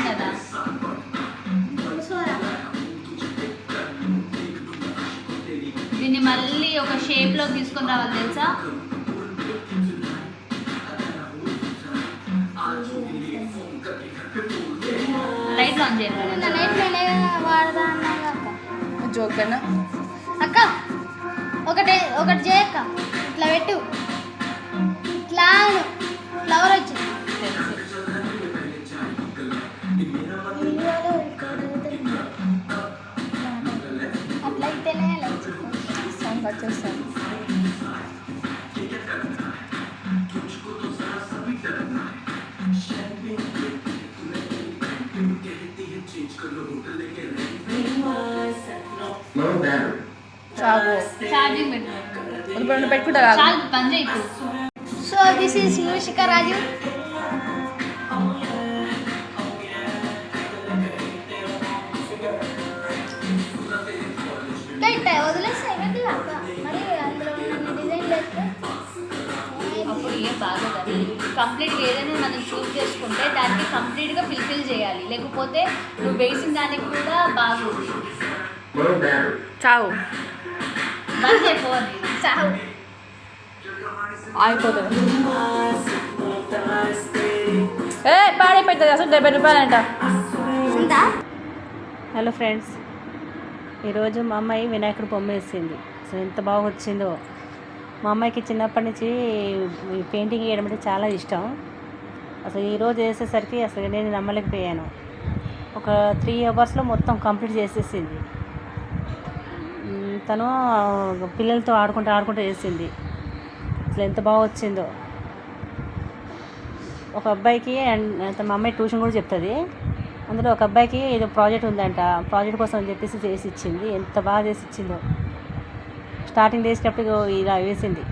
కదా. దీన్ని మళ్ళీ ఒక షేప్లో తీసుకొని రావాలి తెలుసా. లైట్ ఆన్ చేయాలి. లైట్ నేనే వాడదా అన్నా జోక్ కన్నా అక్క ఒకటి చేయక్క. ఇట్లా పెట్టు, ఇట్లా ఫ్లవర్ వచ్చింది. అట్లా అయితేనే సాంగ్ వచ్చేస్తాను. చావు ఛార్జింగ్ పెట్టుకుంటారా? చాలు పని చేయకు. సో దిస్ ఈస్ మూషిక రాజు. వదిలేస్తాయి మరి అందులో డిజైన్ వేస్తే అప్పుడు ఏం బాగోదు. కంప్లీట్గా ఏదైనా మనం చూస్ చేసుకుంటే దానికి కంప్లీట్గా ఫిల్ఫిల్ చేయాలి, లేకపోతే నువ్వు వేసిన దానికి కూడా బాగోదు. చావు బంద్ అయిపోవాలి. చావు ఆగిపోతుంది. పాడైపోతుంది అసలు 70 రూపాయలంట. హలో ఫ్రెండ్స్, ఈరోజు మా అమ్మాయి వినాయకుడు బొమ్మ వేసింది. అసలు ఎంత బాగా వచ్చిందో. మా అమ్మాయికి చిన్నప్పటి నుంచి పెయింటింగ్ వేయడం అంటే చాలా ఇష్టం. అసలు ఈరోజు వేసేసరికి అసలు నేను నమ్మలేకపోయాను. ఒక 3 అవర్స్లో మొత్తం కంప్లీట్ చేసేసింది. తను పిల్లలతో ఆడుకుంటూ వేసింది. అసలు ఎంత బాగా వచ్చిందో. ఒక అబ్బాయికి మా అమ్మాయి ట్యూషన్ కూడా చెప్తుంది. అందులో ఒక అబ్బాయికి ఏదో ప్రాజెక్ట్ ఉందంట. ప్రాజెక్ట్ కోసం అని చెప్పేసి చేసి ఇచ్చింది. ఎంత బాగా చేసి ఇచ్చిందో. స్టార్టింగ్ చేసేటప్పుడు ఇలా వేసింది.